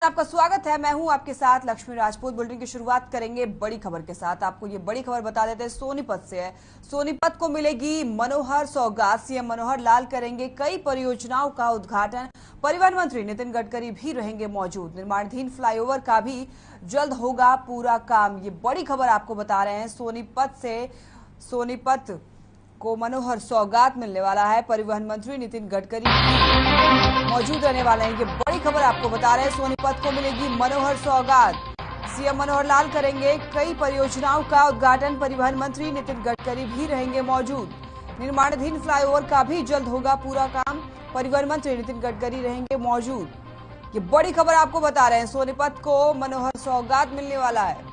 आपका स्वागत है। मैं हूं आपके साथ लक्ष्मी राजपूत। बुलेटिन की शुरुआत करेंगे बड़ी खबर के साथ। आपको ये बड़ी खबर बता देते हैं, सोनीपत से है। सोनीपत को मिलेगी मनोहर सौगात। सीएम मनोहर लाल करेंगे कई परियोजनाओं का उद्घाटन। परिवहन मंत्री नितिन गडकरी भी रहेंगे मौजूद। निर्माणाधीन फ्लाईओवर का भी जल्द होगा पूरा काम। ये बड़ी खबर आपको बता रहे हैं सोनीपत से। सोनीपत को मनोहर सौगात मिलने वाला है। परिवहन मंत्री नितिन गडकरी मौजूद रहने वाले हैं। ये बड़ी खबर आपको बता रहे हैं, सोनीपत को मिलेगी मनोहर सौगात। सीएम मनोहर लाल करेंगे कई परियोजनाओं का उद्घाटन। परिवहन मंत्री नितिन गडकरी भी रहेंगे मौजूद। निर्माणाधीन फ्लाईओवर का भी जल्द होगा पूरा काम। परिवहन मंत्री नितिन गडकरी रहेंगे मौजूद। ये बड़ी खबर आपको बता रहे हैं, सोनीपत को मनोहर सौगात मिलने वाला है।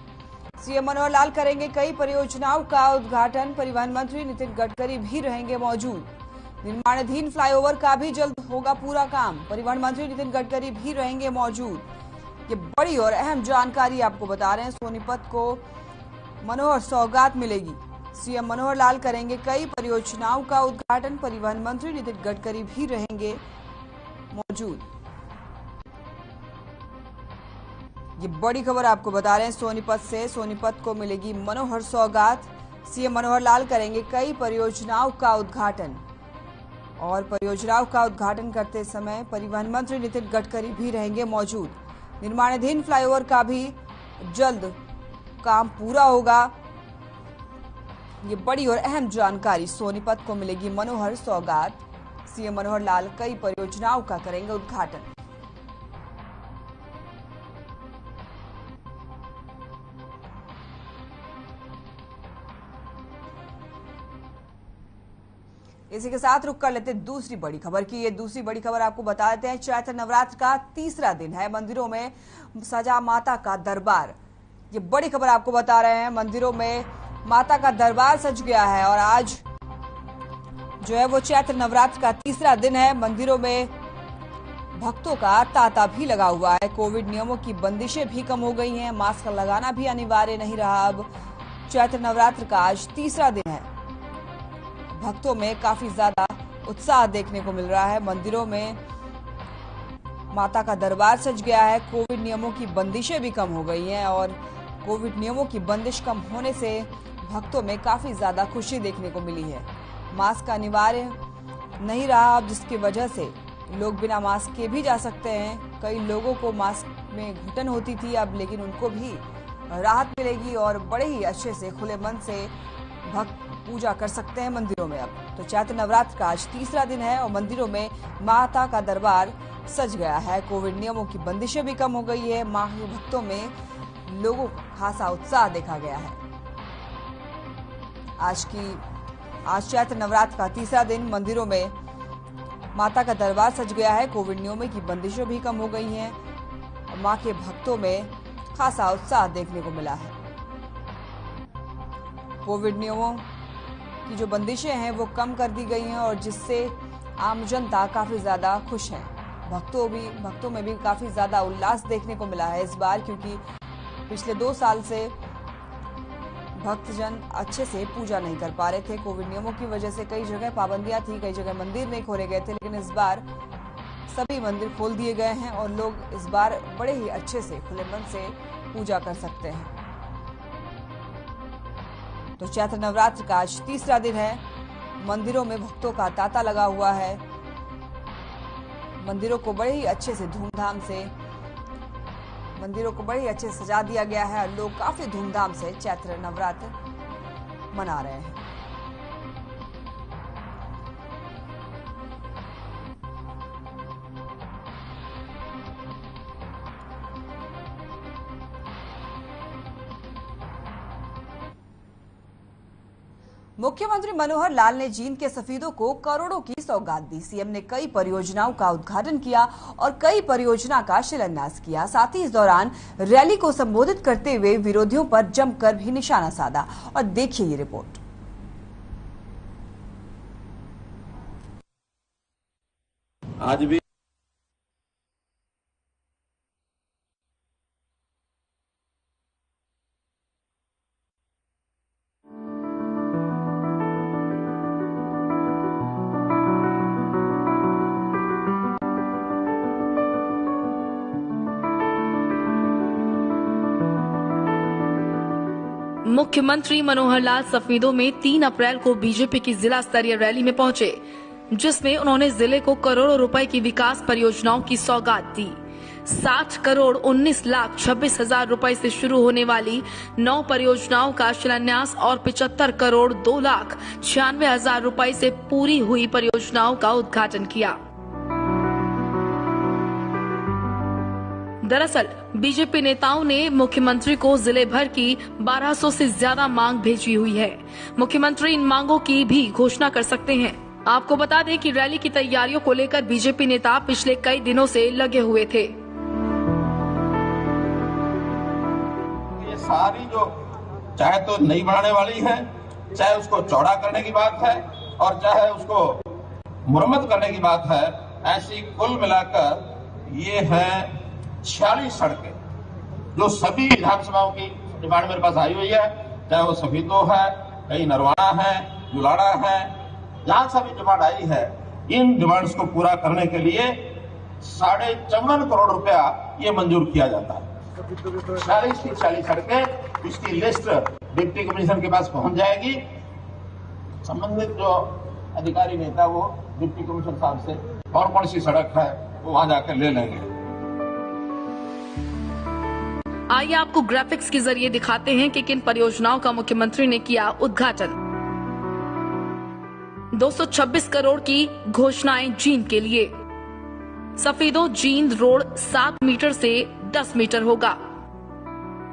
सीएम मनोहर लाल करेंगे कई परियोजनाओं का उद्घाटन। परिवहन मंत्री नितिन गडकरी भी रहेंगे मौजूद। निर्माणाधीन फ्लाईओवर का भी जल्द होगा पूरा काम। परिवहन मंत्री नितिन गडकरी भी रहेंगे मौजूद। ये बड़ी और अहम जानकारी आपको बता रहे हैं, सोनीपत को मनोहर सौगात मिलेगी। सीएम मनोहर लाल करेंगे कई परियोजनाओं का उद्घाटन। परिवहन मंत्री नितिन गडकरी भी रहेंगे मौजूद। ये बड़ी खबर आपको बता रहे हैं, सोनीपत से। सोनीपत को मिलेगी मनोहर सौगात। सीएम मनोहर लाल करेंगे कई परियोजनाओं का उद्घाटन। और परियोजनाओं का उद्घाटन करते समय परिवहन मंत्री नितिन गडकरी भी रहेंगे मौजूद। निर्माणाधीन फ्लाईओवर का भी जल्द काम पूरा होगा। ये बड़ी और अहम जानकारी, सोनीपत को मिलेगी मनोहर सौगात। सीएम मनोहर लाल कई परियोजनाओं का करेंगे उद्घाटन। इसी के साथ रुक कर लेते दूसरी बड़ी खबर की। ये दूसरी बड़ी खबर आपको बता देते हैं, चैत्र नवरात्र का तीसरा दिन है। मंदिरों में सजा माता का दरबार। ये बड़ी खबर आपको बता रहे हैं, मंदिरों में माता का दरबार सज गया है। और आज जो है वो चैत्र नवरात्र का तीसरा दिन है। मंदिरों में भक्तों का तांता भी लगा हुआ है। कोविड नियमों की बंदिशें भी कम हो गई हैं। मास्क लगाना भी अनिवार्य नहीं रहा। अब चैत्र नवरात्र का आज तीसरा दिन है। भक्तों में काफी ज्यादा उत्साह देखने को मिल रहा है। मंदिरों में माता का दरबार सज गया है। कोविड नियमों की बंदिशें भी कम हो गई हैं। और कोविड नियमों की बंदिश कम होने से भक्तों में काफी ज्यादा खुशी देखने को मिली है। मास्क अनिवार्य नहीं रहा अब, जिसकी वजह से लोग बिना मास्क के भी जा सकते हैं। कई लोगों को मास्क में घुटन होती थी अब, लेकिन उनको भी राहत मिलेगी और बड़े ही अच्छे से खुले मन से भक्त पूजा कर सकते हैं मंदिरों में। अब तो चैत्र नवरात्र का आज तीसरा दिन है और मंदिरों में माता का दरबार सज गया है। कोविड नियमों की बंदिशें भी कम हो गई है। मां के भक्तों में लोगों का खासा उत्साह देखा गया है। आज चैत्र नवरात्र का तीसरा दिन, मंदिरों में माता का दरबार सज गया है। कोविड नियमों की बंदिशें भी कम हो गई हैं। मां के भक्तों में खासा उत्साह देखने को मिला है। कोविड नियमों की जो बंदिशें हैं वो कम कर दी गई हैं और जिससे आम जनता काफी ज्यादा खुश है। भक्तों में भी काफी ज्यादा उल्लास देखने को मिला है इस बार, क्योंकि पिछले 2 साल से भक्तजन अच्छे से पूजा नहीं कर पा रहे थे। कोविड नियमों की वजह से कई जगह पाबंदियां थी, कई जगह मंदिर नहीं खोले गए थे, लेकिन इस बार सभी मंदिर खोल दिए गए हैं और लोग इस बार बड़े ही अच्छे से खुले मन से पूजा कर सकते हैं। तो चैत्र नवरात्र का आज तीसरा दिन है। मंदिरों में भक्तों का तांता लगा हुआ है। मंदिरों को बड़े ही अच्छे से सजा दिया गया है। लोग काफी धूमधाम से चैत्र नवरात्र मना रहे हैं। मुख्यमंत्री मनोहर लाल ने जींद के सफेदों को करोड़ों की सौगात दी। सीएम ने कई परियोजनाओं का उद्घाटन किया और कई परियोजना का शिलान्यास किया। साथ ही इस दौरान रैली को संबोधित करते हुए विरोधियों पर जमकर भी निशाना साधा। और देखिए ये रिपोर्ट। आज भी मुख्यमंत्री मनोहर लाल सफीदों में 3 अप्रैल को बीजेपी की जिला स्तरीय रैली में पहुंचे, जिसमें उन्होंने जिले को करोड़ों रुपए की विकास परियोजनाओं की सौगात दी। 60 करोड़ 19,26,000 रुपए से शुरू होने वाली 9 परियोजनाओं का शिलान्यास और 75 करोड़ 2,96,000 रुपए से पूरी हुई परियोजनाओं का उद्घाटन किया। दरअसल बीजेपी नेताओं ने मुख्यमंत्री को जिले भर की 1200 से ज्यादा मांग भेजी हुई है। मुख्यमंत्री इन मांगों की भी घोषणा कर सकते हैं। आपको बता दें कि रैली की तैयारियों को लेकर बीजेपी नेता पिछले कई दिनों से लगे हुए थे। ये सारी जो चाहे तो नई बनाने वाली है, चाहे उसको चौड़ा करने की बात है और चाहे उसको मुरम्मत करने की बात है, ऐसी कुल मिलाकर ये है 46 सड़कें जो सभी विधानसभाओं की डिमांड मेरे पास आई हुई है, चाहे वो सफीदो है, कहीं नरवाना है, जुलाड़ा है, जहां सभी डिमांड आई है। इन डिमांड्स को पूरा करने के लिए 54.5 करोड़ रुपया ये मंजूर किया जाता है। 40 सड़कें, इसकी लिस्ट डिप्टी कमिश्नर के पास पहुंच जाएगी। संबंधित जो अधिकारी नेता वो डिप्टी कमिश्नर साहब से कौन सी सड़क है वो वहां जाकर ले लेंगे। आइए आपको ग्राफिक्स के जरिए दिखाते हैं कि किन परियोजनाओं का मुख्यमंत्री ने किया उद्घाटन। 226 करोड़ की घोषणाएं जींद के लिए। सफीदो जींद रोड 7 मीटर से 10 मीटर होगा।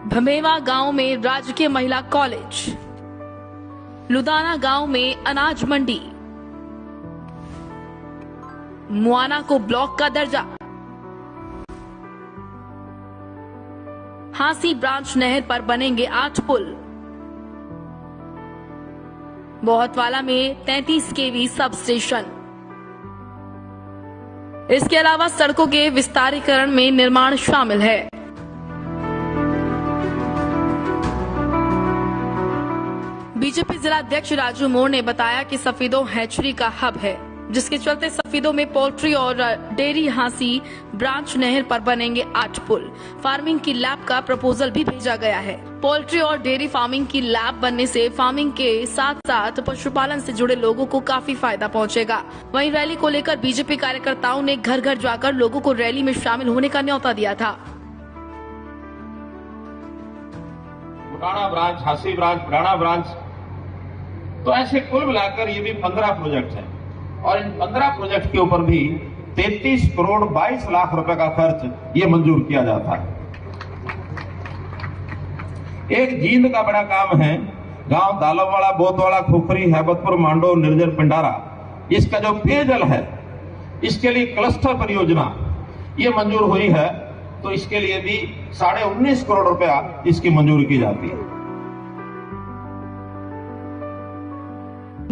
भमेवा गांव में राजकीय महिला कॉलेज। लुधाना गांव में अनाज मंडी। मुआना को ब्लॉक का दर्जा। हांसी ब्रांच नहर पर बनेंगे 8 पुल। बोहतवाला में 33 केवी सब स्टेशन। इसके अलावा सड़कों के विस्तारीकरण में निर्माण शामिल है। बीजेपी जिला अध्यक्ष राजू मोर ने बताया कि सफीदो हैचरी का हब है, जिसके चलते सफीदो में पोल्ट्री और डेयरी हांसी ब्रांच नहर पर बनेंगे 8 पुल। फार्मिंग की लैब का प्रपोजल भी भेजा गया है। पोल्ट्री और डेयरी फार्मिंग की लैब बनने से फार्मिंग के साथ साथ पशुपालन से जुड़े लोगों को काफी फायदा पहुंचेगा। वहीं रैली को लेकर बीजेपी कार्यकर्ताओं ने घर घर जाकर लोगों को रैली में शामिल होने का न्योता दिया था। Butana branch, Hansi branch, Butana branch, तो ऐसे कुल मिलाकर ये भी 15 प्रोजेक्ट हैं और इन 15 प्रोजेक्ट के ऊपर भी 33 करोड़ 22 लाख रुपए का खर्च ये मंजूर किया जाता है। एक जींद का बड़ा काम है, गांव दालोवाड़ा, बोतवाड़ा, खुखरी, हैबतपुर, मांडो, निर्जर, पिंडारा, इसका जो पेयजल है इसके लिए क्लस्टर परियोजना ये मंजूर हुई है, तो इसके लिए भी 19.5 करोड़ रुपया इसकी मंजूरी की जाती है।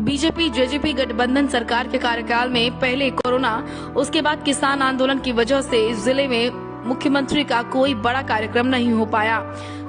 बीजेपी जेजेपी गठबंधन सरकार के कार्यकाल में पहले कोरोना, उसके बाद किसान आंदोलन की वजह से जिले में मुख्यमंत्री का कोई बड़ा कार्यक्रम नहीं हो पाया।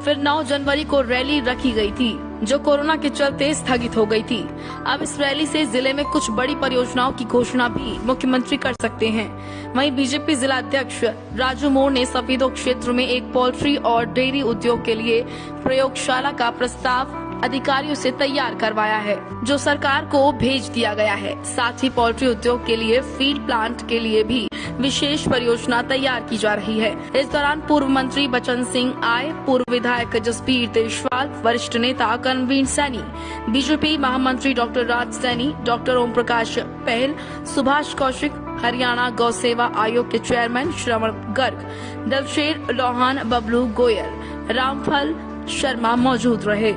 फिर 9 जनवरी को रैली रखी गई थी, जो कोरोना के चलते स्थगित हो गई थी। अब इस रैली से जिले में कुछ बड़ी परियोजनाओं की घोषणा भी मुख्यमंत्री कर सकते हैं। वहीं बीजेपी जिला अध्यक्ष राजू मोर ने सफीदो क्षेत्र में एक पोल्ट्री और डेयरी उद्योग के लिए प्रयोगशाला का प्रस्ताव अधिकारियों से तैयार करवाया है, जो सरकार को भेज दिया गया है। साथ ही पोल्ट्री उद्योग के लिए फीड प्लांट के लिए भी विशेष परियोजना तैयार की जा रही है। इस दौरान पूर्व मंत्री बचन सिंह आए, पूर्व विधायक जसबीर देशवाल, वरिष्ठ नेता कनवीर सैनी, बीजेपी महामंत्री डॉक्टर राज सैनी, डॉक्टर ओम प्रकाश पहल, सुभाष कौशिक, हरियाणा गौ सेवा आयोग के चेयरमैन श्रवण गर्ग, दलशेर लोहान, बबलू गोयल, रामफल शर्मा मौजूद रहे।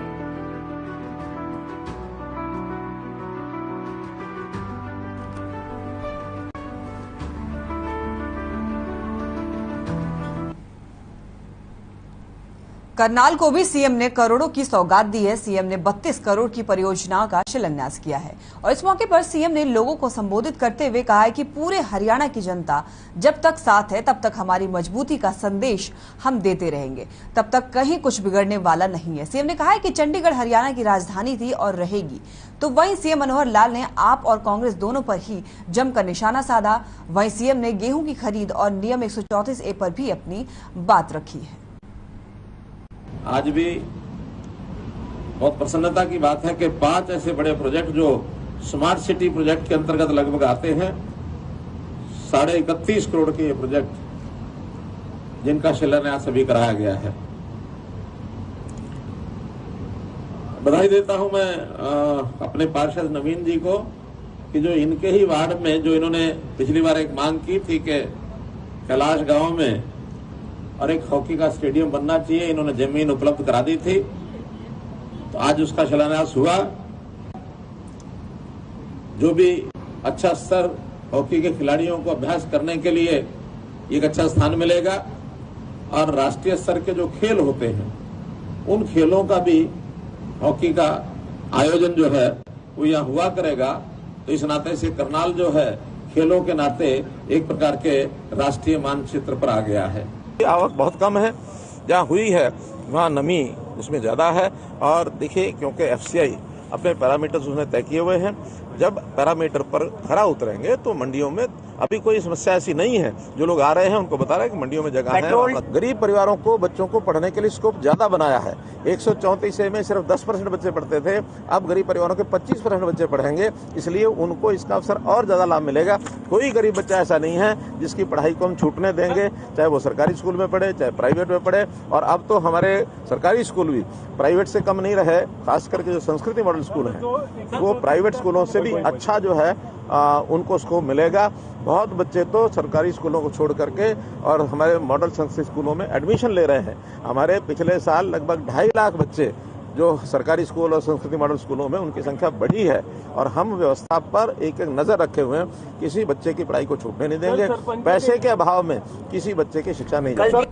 करनाल को भी सीएम ने करोड़ों की सौगात दी है। सीएम ने 32 करोड़ की परियोजनाओं का शिलान्यास किया है और इस मौके पर सीएम ने लोगों को संबोधित करते हुए कहा है कि पूरे हरियाणा की जनता जब तक साथ है तब तक हमारी मजबूती का संदेश हम देते रहेंगे, तब तक कहीं कुछ बिगड़ने वाला नहीं है। सीएम ने कहा है कि चंडीगढ़ हरियाणा की राजधानी थी और रहेगी। तो वहीं सीएम मनोहर लाल ने आप और कांग्रेस दोनों पर ही जमकर निशाना साधा। वहीं सीएम ने गेहूं की खरीद और नियम 134A पर भी अपनी बात रखी है। आज भी बहुत प्रसन्नता की बात है कि 5 ऐसे बड़े प्रोजेक्ट जो स्मार्ट सिटी प्रोजेक्ट के अंतर्गत लगभग आते हैं, 31.5 करोड़ के ये प्रोजेक्ट जिनका शिलान्यास अभी कराया गया है। बधाई देता हूं मैं अपने पार्षद नवीन जी को कि जो इनके ही वार्ड में जो इन्होंने पिछली बार एक मांग की थी कि कैलाश गांव में और एक हॉकी का स्टेडियम बनना चाहिए, इन्होंने जमीन उपलब्ध करा दी थी, तो आज उसका शिलान्यास हुआ। जो भी अच्छा स्तर हॉकी के खिलाड़ियों को अभ्यास करने के लिए एक अच्छा स्थान मिलेगा और राष्ट्रीय स्तर के जो खेल होते हैं उन खेलों का भी हॉकी का आयोजन जो है वो यहाँ हुआ करेगा। तो इस नाते से करनाल जो है खेलों के नाते एक प्रकार के राष्ट्रीय मानचित्र पर आ गया है। आवक बहुत कम है, जहाँ हुई है वहाँ नमी उसमें ज्यादा है। और देखिए, क्योंकि एफसीआई अपने पैरामीटर्स उसने तय किए हुए हैं, जब पैरामीटर पर खरा उतरेंगे तो मंडियों में अभी कोई समस्या ऐसी नहीं है। जो लोग आ रहे हैं उनको बता रहे हैं कि मंडियों में जगह है। गरीब परिवारों को बच्चों को पढ़ने के लिए स्कोप ज्यादा बनाया है। 134 में सिर्फ 10% बच्चे पढ़ते थे, अब गरीब परिवारों के 25% बच्चे पढ़ेंगे, इसलिए उनको इसका अवसर और ज्यादा लाभ मिलेगा। कोई गरीब बच्चा ऐसा नहीं है जिसकी पढ़ाई को हम छूटने देंगे, चाहे वो सरकारी स्कूल में पढ़े चाहे प्राइवेट में पढ़े। और अब तो हमारे सरकारी स्कूल भी प्राइवेट से कम नहीं रहे, खास करके जो संस्कृति मॉडल स्कूल हैं वो प्राइवेट स्कूलों से भी अच्छा जो है उनको स्कोप मिलेगा। बहुत बच्चे तो सरकारी स्कूलों को छोड़ करके और हमारे मॉडल संस्कृत स्कूलों में एडमिशन ले रहे हैं। हमारे पिछले साल लगभग 2.5 लाख बच्चे जो सरकारी स्कूल और संस्कृति मॉडल स्कूलों में उनकी संख्या बढ़ी है। और हम व्यवस्था पर एक एक नजर रखे हुए हैं, किसी बच्चे की पढ़ाई को छूटने नहीं देंगे, पैसे के अभाव में किसी बच्चे की शिक्षा नहीं जाएगी।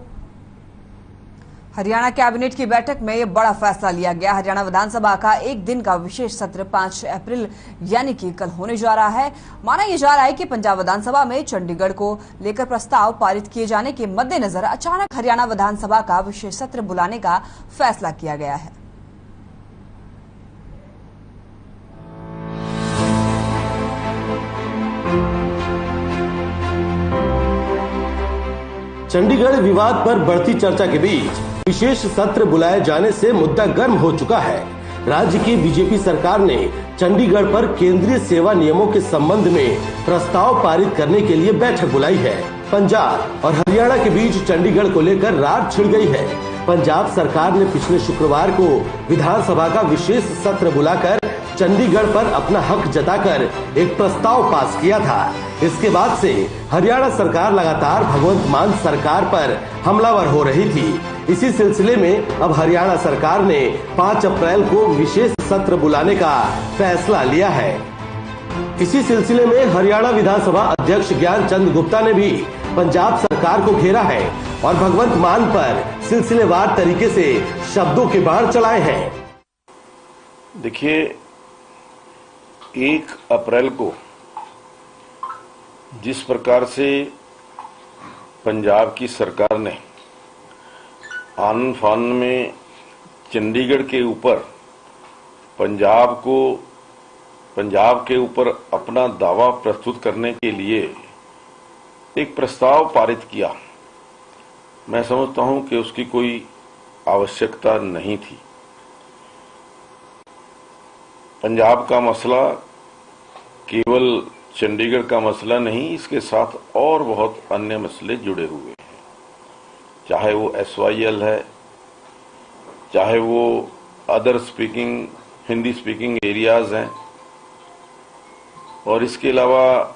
हरियाणा कैबिनेट की बैठक में ये बड़ा फैसला लिया गया। हरियाणा विधानसभा का एक दिन का विशेष सत्र 5 अप्रैल यानी कि कल होने जा रहा है। माना यह जा रहा है कि पंजाब विधानसभा में चंडीगढ़ को लेकर प्रस्ताव पारित किए जाने के मद्देनजर अचानक हरियाणा विधानसभा का विशेष सत्र बुलाने का फैसला किया गया है। चंडीगढ़ विवाद पर बढ़ती चर्चा के बीच विशेष सत्र बुलाए जाने से मुद्दा गर्म हो चुका है। राज्य की बीजेपी सरकार ने चंडीगढ़ पर केंद्रीय सेवा नियमों के संबंध में प्रस्ताव पारित करने के लिए बैठक बुलाई है। पंजाब और हरियाणा के बीच चंडीगढ़ को लेकर रार छिड़ गई है। पंजाब सरकार ने पिछले शुक्रवार को विधानसभा का विशेष सत्र बुलाकर चंडीगढ़ पर अपना हक जताकर एक प्रस्ताव पास किया था। इसके बाद से हरियाणा सरकार लगातार भगवंत मान सरकार पर हमलावर हो रही थी। इसी सिलसिले में अब हरियाणा सरकार ने 5 अप्रैल को विशेष सत्र बुलाने का फैसला लिया है। इसी सिलसिले में हरियाणा विधानसभा अध्यक्ष ज्ञान चंद गुप्ता ने भी पंजाब सरकार को घेरा है और भगवंत मान पर सिलसिलेवार तरीके से शब्दों के बाण चलाए हैं। देखिए, 1 अप्रैल को जिस प्रकार से पंजाब की सरकार ने आनन फानन में चंडीगढ़ के ऊपर पंजाब के ऊपर अपना दावा प्रस्तुत करने के लिए एक प्रस्ताव पारित किया, मैं समझता हूं कि उसकी कोई आवश्यकता नहीं थी। पंजाब का मसला केवल चंडीगढ़ का मसला नहीं, इसके साथ और बहुत अन्य मसले जुड़े हुए हैं। चाहे वो SYL है, चाहे वो other speaking Hindi speaking areas हैं, और इसके अलावा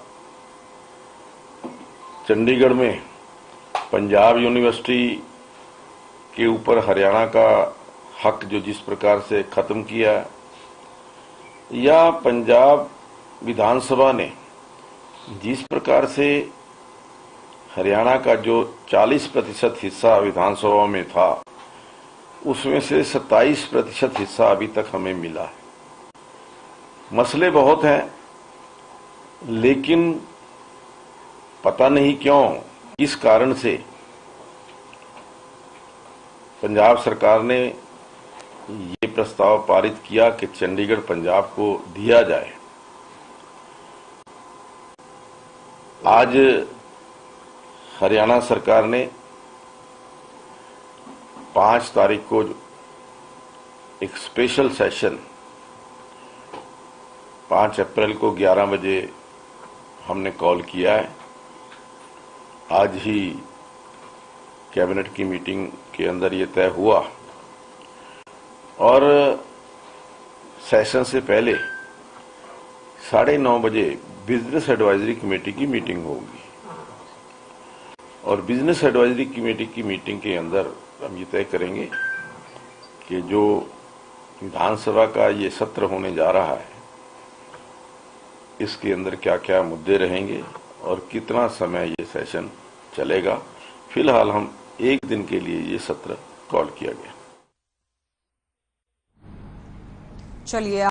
चंडीगढ़ में पंजाब यूनिवर्सिटी के ऊपर हरियाणा का हक जो जिस प्रकार से खत्म किया, या पंजाब विधानसभा ने जिस प्रकार से हरियाणा का जो 40% हिस्सा विधानसभा में था उसमें से 27% हिस्सा अभी तक हमें मिला है। मसले बहुत हैं, लेकिन पता नहीं क्यों इस कारण से पंजाब सरकार ने ये प्रस्ताव पारित किया कि चंडीगढ़ पंजाब को दिया जाए। आज हरियाणा सरकार ने 5 तारीख को एक स्पेशल सेशन 5 अप्रैल को 11 बजे हमने कॉल किया है। आज ही कैबिनेट की मीटिंग के अंदर ये तय हुआ और सेशन से पहले 9:30 बजे बिजनेस एडवाइजरी कमेटी की मीटिंग होगी और बिजनेस एडवाइजरी कमेटी की मीटिंग के अंदर हम ये तय करेंगे कि जो विधानसभा का ये सत्र होने जा रहा है इसके अंदर क्या क्या मुद्दे रहेंगे और कितना समय ये सेशन चलेगा। फिलहाल हम एक दिन के लिए ये सत्र कॉल किया गया। चलिए